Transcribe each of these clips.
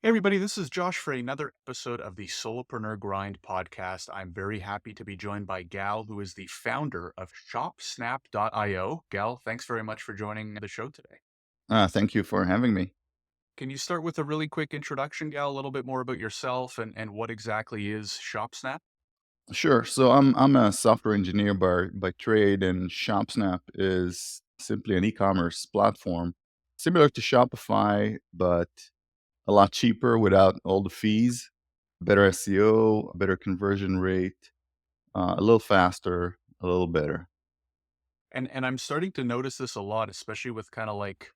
Hey everybody, this is Josh for another episode of the Solopreneur Grind Podcast. I'm very happy to be joined by Gal, who is the founder of ShopSnap.io. Gal, thanks very much for joining the show today. Thank you for having me. Can you start with a really quick introduction, Gal, a little bit more about yourself and what exactly is ShopSnap? Sure. So I'm a software engineer by trade, and ShopSnap is simply an e-commerce platform similar to Shopify, but a lot cheaper without all the fees. Better SEO, better conversion rate, a little faster, a little better. And I'm starting to notice this a lot, especially with kind of like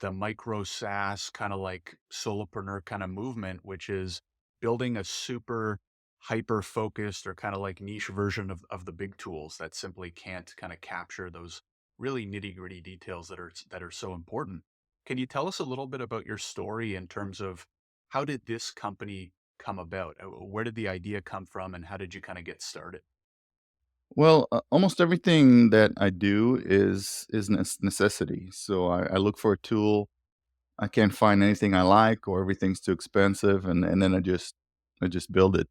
the micro SaaS kind of like solopreneur kind of movement, which is building a super hyper focused or kind of like niche version of the big tools that simply can't kind of capture those really nitty gritty details that are so important. Can you tell us a little bit about your story in terms of how did this company come about? Where did the idea come from and how did you kind of get started? Well, almost everything that I do is necessity. So I look for a tool. I can't find anything I like, or everything's too expensive, and then I just build it.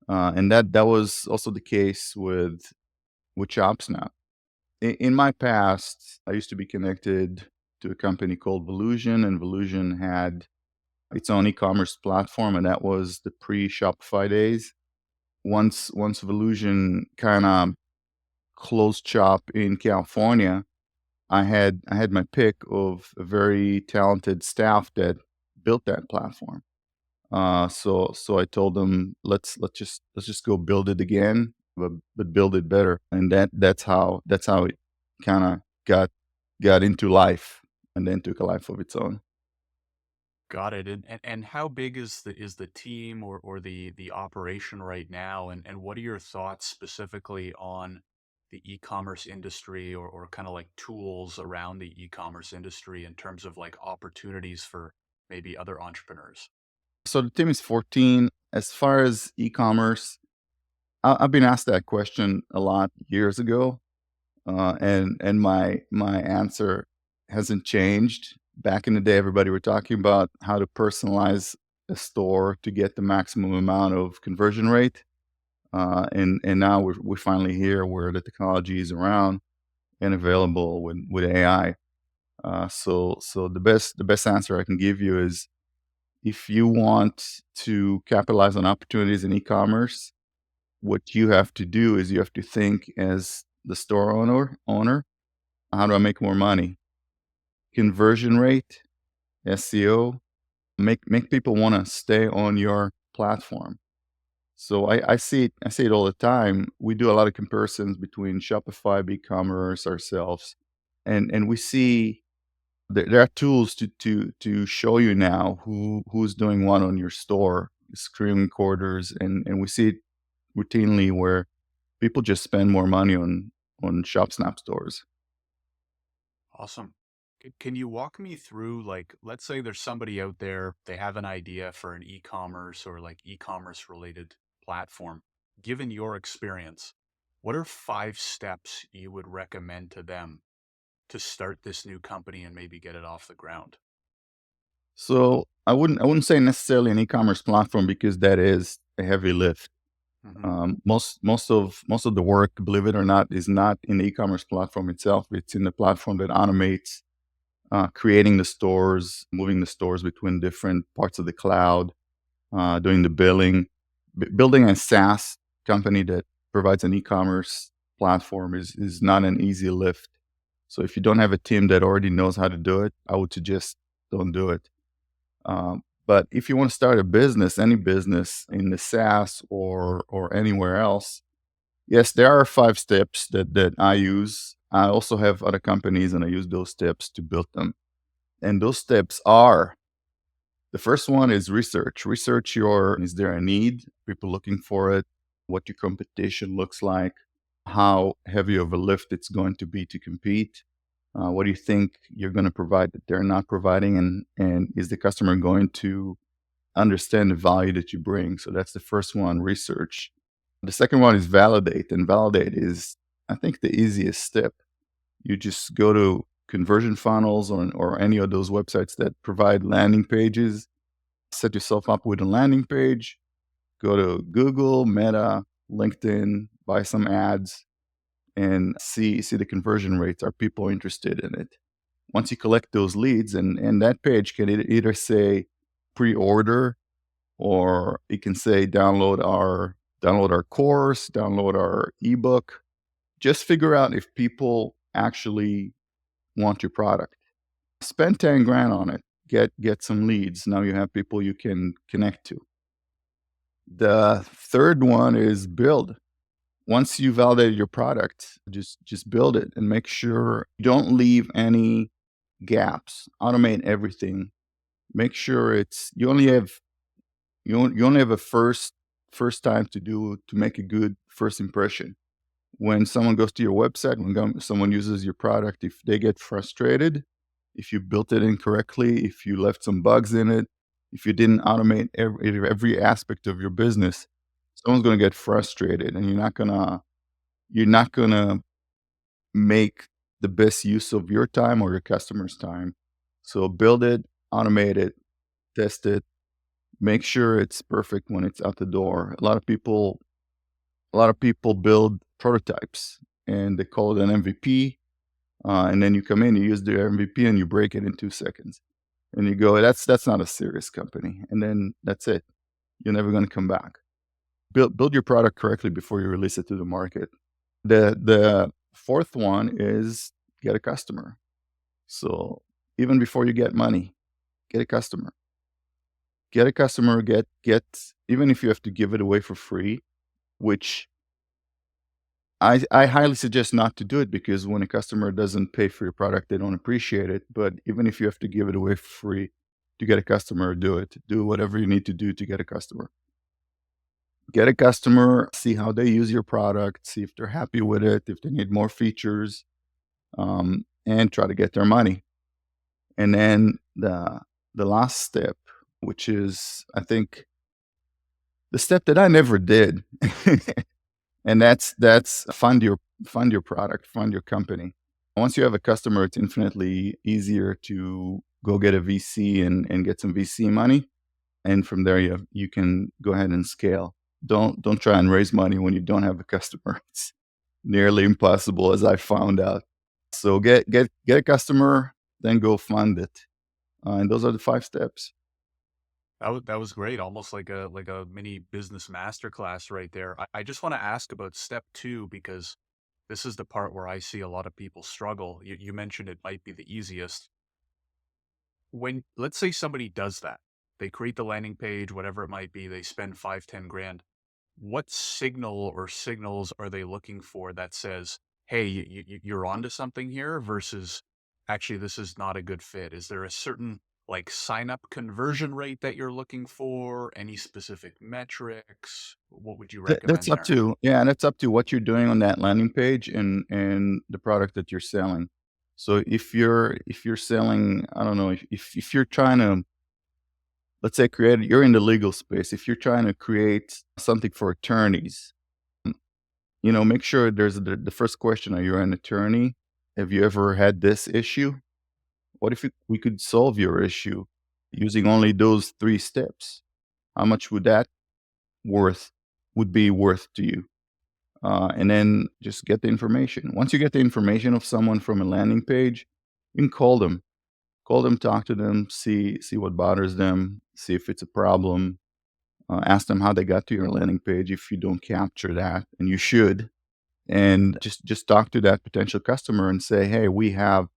And that was also the case with ChopSnap. In my past, I used to be connected to a company called Volusion, and Volusion had its own e-commerce platform, and that was the pre-Shopify days. Once Volusion kind of closed shop in California, I had my pick of a very talented staff that built that platform. So I told them, let's just go build it again, but build it better. And that's how it kind of got into life, and then took a life of its own. Got it. And how big is the team or the operation right now? And what are your thoughts specifically on the e-commerce industry or kind of like tools around the e-commerce industry in terms of like opportunities for maybe other entrepreneurs? So the team is 14. As far as e-commerce, I've been asked that question a lot years ago, and my answer hasn't changed. Back in the day, everybody were talking about how to personalize a store to get the maximum amount of conversion rate, and now we're finally here where the technology is around and available with AI. So the best answer I can give you is, if you want to capitalize on opportunities in e-commerce, what you have to do is you have to think as the store owner, how do I make more money? Conversion rate, SEO, make people want to stay on your platform. So I see it all the time. We do a lot of comparisons between Shopify, BigCommerce, ourselves, and we see there are tools to show you now who's doing what on your store, screen recorders, and we see it routinely where people just spend more money on ShopSnap stores. Awesome. Can you walk me through, like, let's say there's somebody out there, they have an idea for an e-commerce or like e-commerce related platform. Given your experience, what are 5 steps you would recommend to them to start this new company and maybe get it off the ground? So I wouldn't say necessarily an e-commerce platform, because that is a heavy lift. Hmm. Most of the work, believe it or not, is not in the e-commerce platform itself. It's in the platform that automates creating the stores, moving the stores between different parts of the cloud, doing the billing. Building a SaaS company that provides an e-commerce platform is not an easy lift. So if you don't have a team that already knows how to do it, I would suggest don't do it. But if you want to start a business, any business in the SaaS or anywhere else, yes, there are 5 steps that I use. I also have other companies, and I use those steps to build them. And those steps are: the first one is research. Research your, is there a need? People looking for it? What your competition looks like? How heavy of a lift it's going to be to compete? What do you think you're going to provide that they're not providing? And is the customer going to understand the value that you bring? So that's the first one, research. The second one is validate. And validate is, I think, the easiest step. You just go to conversion funnels or any of those websites that provide landing pages, Set yourself up with a landing page, go to Google, Meta, LinkedIn, buy some ads, and see the conversion rates. Are people interested in it? Once you collect those leads, and that page can either say pre-order, or it can say download our course, download our ebook. Just figure out if people actually want your product. Spend 10 grand on it. Get some leads. Now you have people you can connect to. The third one is build. Once you validate your product, just build it and make sure you don't leave any gaps. Automate everything. Make sure it's you only have a first time to make a good first impression. When someone goes to your website, when someone uses your product, if they get frustrated, if you built it incorrectly, if you left some bugs in it, if you didn't automate every aspect of your business, someone's going to get frustrated, and you're not gonna make the best use of your time or your customer's time. So build it, automate it, test it, make sure it's perfect when it's out the door. A lot of people build prototypes and they call it an MVP. And then you come in, you use the MVP, and you break it in 2 seconds. And you go, that's not a serious company. And then that's it. You're never going to come back. Build your product correctly before you release it to the market. The fourth one is get a customer. So even before you get money, get a customer. Get a customer. Get even if you have to give it away for free, which I highly suggest not to do it, because when a customer doesn't pay for your product, they don't appreciate it. But even if you have to give it away for free to get a customer, do it. Do whatever you need to do to get a customer. Get a customer, see how they use your product, see if they're happy with it, if they need more features, and try to get their money. And then the last step, which is, I think, the step that I never did, and that's fund your product, fund your company. Once you have a customer, it's infinitely easier to go get a VC and get some VC money, and from there you can go ahead and scale. Don't try and raise money when you don't have a customer. It's nearly impossible, as I found out. So get a customer, then go fund it, and those are the 5 steps. That was great, almost like a mini business masterclass right there. I just want to ask about step two, because this is the part where I see a lot of people struggle. You mentioned it might be the easiest. When, let's say somebody does that, they create the landing page, whatever it might be, they spend 5, 10 grand. What signal or signals are they looking for that says, hey, you're onto something here, versus actually this is not a good fit? Is there a certain like sign up conversion rate that you're looking for? Any specific metrics? What would you That's recommend up there? to yeah, that's up to what you're doing on that landing page, and the product that you're selling. So if you're selling, I don't know, if you're trying to, let's say, you're in the legal space. If you're trying to create something for attorneys, make sure there's the first question: are you an attorney? Have you ever had this issue? What if we could solve your issue using only those 3 steps? How much worth would be worth to you? And then just get the information. Once you get the information of someone from a landing page, you can call them, talk to them, see what bothers them, see if it's a problem. Ask them how they got to your landing page if you don't capture that, and you should. And just talk to that potential customer and say, hey, we have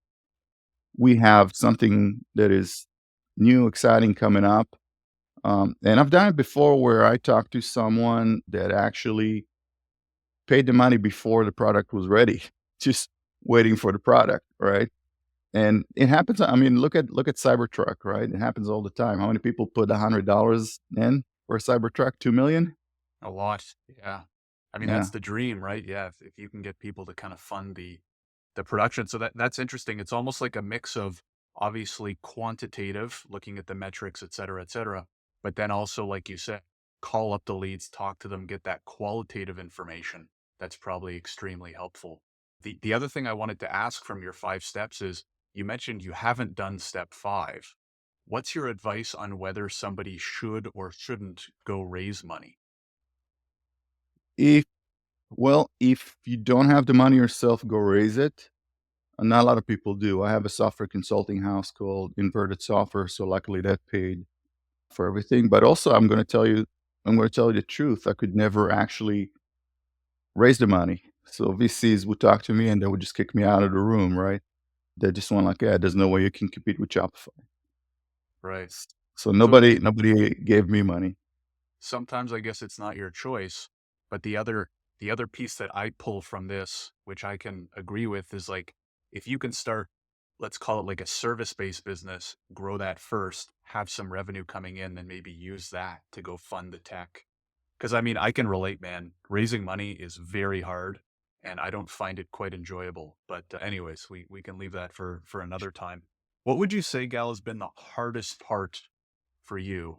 something that is new, exciting coming up. And I've done it before, where I talked to someone that actually paid the money before the product was ready, just waiting for the product, right? And it happens. I mean, look at Cybertruck, right? It happens all the time. How many people put $100 in for a Cybertruck? 2 million? A lot. Yeah. I mean, Yeah. that's the dream, right? Yeah. If you can get people to kind of fund the production. So that's interesting. It's almost like a mix of obviously quantitative, looking at the metrics, et cetera. But then also, like you said, call up the leads, talk to them, get that qualitative information. That's probably extremely helpful. The other thing I wanted to ask from your 5 steps is, you mentioned you haven't done step 5. what's your advice on whether somebody should or shouldn't go raise money? If if you don't have the money yourself, go raise it. Not a lot of people do. I have a software consulting house called Inverted Software, so luckily that paid for everything. But also, I'm going to tell you the truth. I could never actually raise the money. So VCs would talk to me and they would just kick me out of the room, right? They just want like, yeah, there's no way you can compete with Shopify. Right. So So nobody gave me money. sometimes I guess it's not your choice, but the other piece that I pull from this, which I can agree with, is like if you can start, let's call it like a service-based business, grow that first, have some revenue coming in, then maybe use that to go fund the tech. Because I mean, I can relate, man. Raising money is very hard, and I don't find it quite enjoyable. But anyways, we can leave that for another time. What would you say, Gal, has been the hardest part for you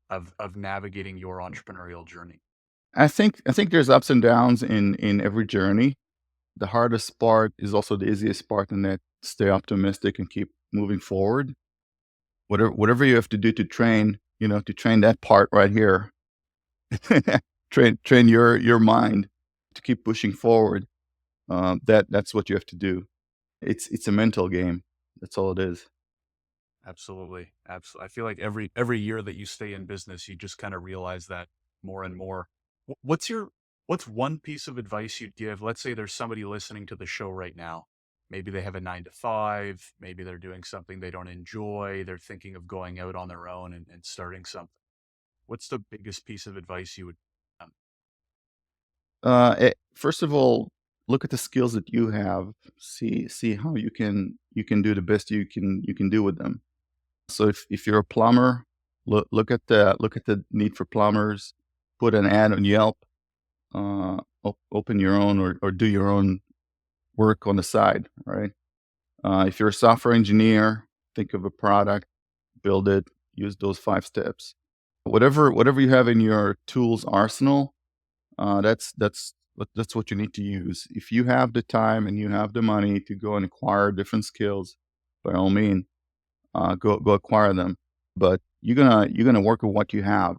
of navigating your entrepreneurial journey? I think there's ups and downs in every journey. The hardest part is also the easiest part, and that stay optimistic and keep moving forward. Whatever you have to do to train, to train that part right here, train your mind to keep pushing forward. That's what you have to do. It's a mental game. That's all it is. Absolutely. Absolutely. I feel like every year that you stay in business, you just kind of realize that more and more. What's one piece of advice you'd give? Let's say there's somebody listening to the show right now. Maybe they have a 9 to 5, maybe they're doing something they don't enjoy, they're thinking of going out on their own and starting something. What's the biggest piece of advice you would First of all, look at the skills that you have. See how you can do the best you can do with them. So if you're a plumber, look at the need for plumbers. Put an ad on Yelp. Open your own or do your own work on the side, right? If you're a software engineer, think of a product, build it, use those 5 steps. Whatever you have in your tools arsenal, that's what you need to use. If you have the time and you have the money to go and acquire different skills, by all means, go acquire them. But you're gonna work with what you have.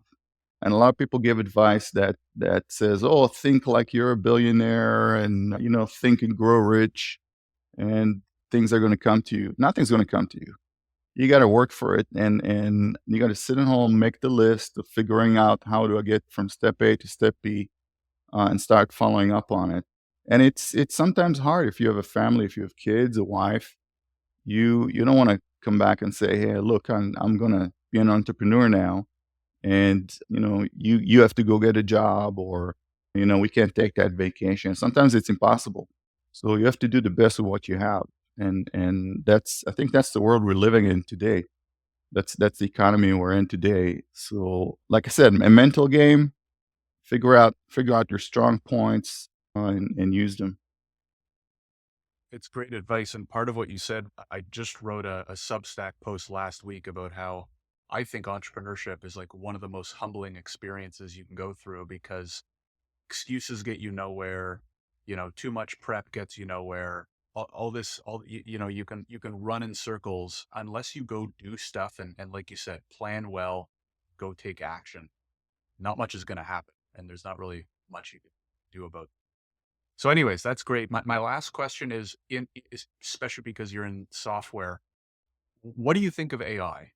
And a lot of people give advice that says, "Oh, think like you're a billionaire, and think and grow rich, and things are going to come to you." Nothing's going to come to you. You got to work for it, and you got to sit at home, make the list of figuring out how do I get from step A to step B, and start following up on it. And it's sometimes hard if you have a family, if you have kids, a wife. You don't want to come back and say, "Hey, look, I'm going to be an entrepreneur now." And you have to go get a job, or we can't take that vacation. Sometimes it's impossible, so you have to do the best of what you have. And I think that's the world we're living in today. That's the economy we're in today. So like I said, a mental game. Figure out your strong points, and use them. It's great advice. And part of what you said, I just wrote a Substack post last week about how I think entrepreneurship is like one of the most humbling experiences you can go through because excuses get you nowhere. Too much prep gets you nowhere. All this, you can run in circles unless you go do stuff and like you said, plan well, go take action. Not much is going to happen. And there's not really much you can do about it. So anyways, that's great. My last question is especially because you're in software, what do you think of AI?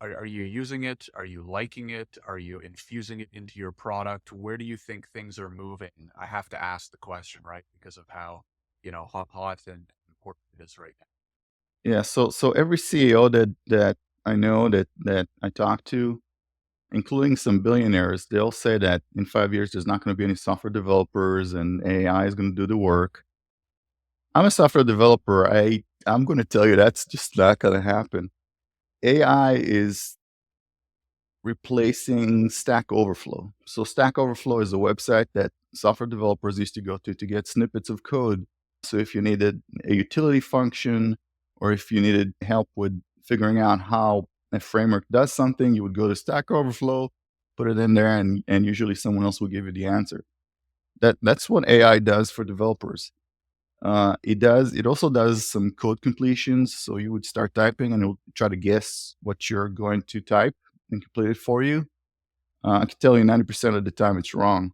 Are you using it? Are you liking it? Are you infusing it into your product? Where do you think things are moving? I have to ask the question, right? Because of how, hot and important it is right now. Yeah. So every CEO that I know that I talk to, including some billionaires, they'll say that in 5 years there's not going to be any software developers and AI is going to do the work. I'm a software developer. I'm going to tell you that's just not going to happen. AI is replacing Stack Overflow. So Stack Overflow is a website that software developers used to go to get snippets of code. So if you needed a utility function, or if you needed help with figuring out how a framework does something, you would go to Stack Overflow, put it in there, and usually someone else will give you the answer. That's what AI does for developers. It also does some code completions. So you would start typing and it will try to guess what you're going to type and complete it for you. I can tell you 90% of the time it's wrong.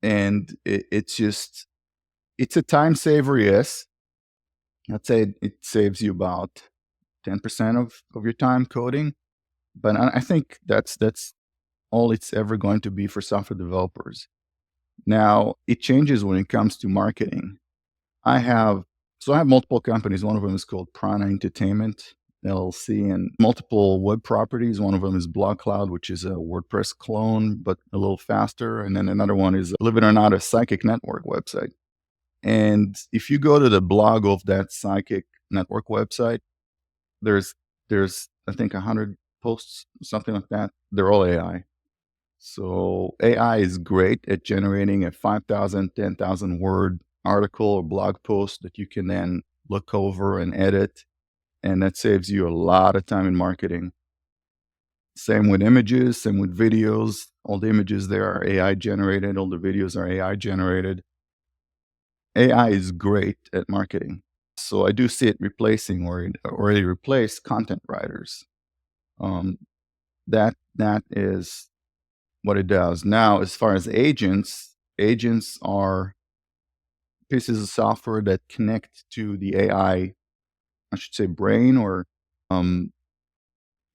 And it's a time saver, yes. I'd say it saves you about 10% of your time coding. But I think that's all it's ever going to be for software developers. Now, it changes when it comes to marketing. I have I have multiple companies. One of them is called Prana Entertainment LLC, and multiple web properties. One of them is Blog Cloud, which is a WordPress clone, but a little faster. And then another one is, believe it or not, a psychic network website. And if you go to the blog of that psychic network website, there's I think 100 posts, something like that. They're all AI. So AI is great at generating a 5,000, 10,000 word article or blog post that you can then look over and edit. And that saves you a lot of time in marketing. Same with images, same with videos. All the images there are AI generated. All the videos are AI generated. AI is great at marketing. So I do see it replacing, or it already replaced, content writers. Um, that is what it does. Now, as far as agents are pieces of software that connect to the AI, I should say brain, or um,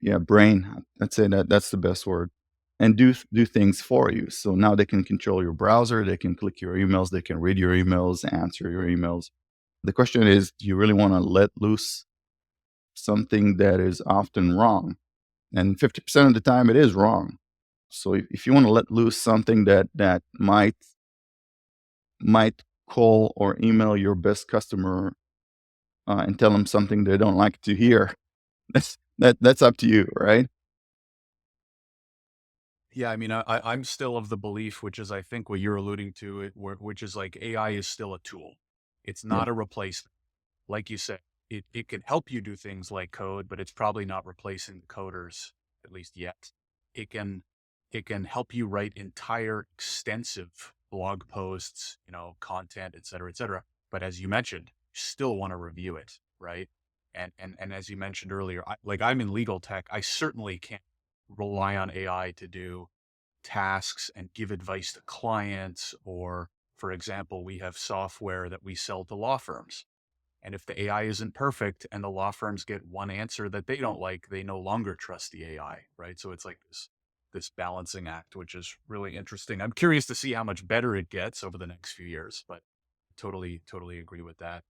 yeah, brain. I'd say that's the best word, and do things for you. So now they can control your browser, they can click your emails, they can read your emails, answer your emails. The question is, do you really want to let loose something that is often wrong? And 50% of the time, it is wrong. So if you want to let loose something that might call or email your best customer and tell them something they don't like to hear, that's up to you, right? Yeah, I mean, I'm still of the belief, which is I think what you're alluding to, which is like AI is still a tool. It's Yeah. not a replacement. Like you said, it can help you do things like code, but it's probably not replacing the coders, at least yet. It can it can help you write entire extensive blog posts, content, et cetera, et cetera. But as you mentioned, you still want to review it, right? And as you mentioned earlier, I'm in legal tech. I certainly can't rely on AI to do tasks and give advice to clients. Or, for example, we have software that we sell to law firms. And if the AI isn't perfect and the law firms get one answer that they don't like, they no longer trust the AI, right? So it's like this balancing act, which is really interesting. I'm curious to see how much better it gets over the next few years, but totally agree with that.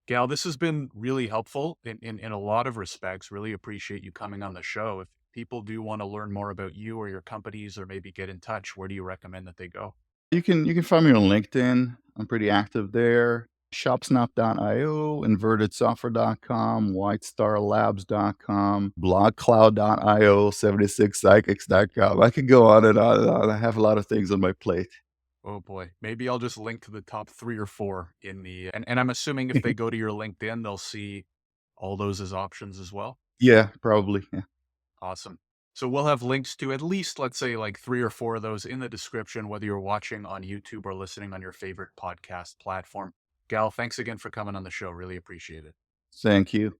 Gal, this has been really helpful in a lot of respects. Really appreciate you coming on the show. If people do want to learn more about you or your companies or maybe get in touch, where do you recommend that they go? You can find me on LinkedIn. I'm pretty active there. Shopsnap.io, invertedsoftware.com, whitestarlabs.com, blogcloud.io, 76psychics.com. I could go on and on and on. I have a lot of things on my plate. Oh boy. Maybe I'll just link to the top three or four in the and I'm assuming if they go to your LinkedIn, they'll see all those as options as well. Yeah, probably. Yeah. Awesome. So we'll have links to at least, let's say, like three or four of those in the description, whether you're watching on YouTube or listening on your favorite podcast platform. Gal, thanks again for coming on the show. Really appreciate it. Thank you.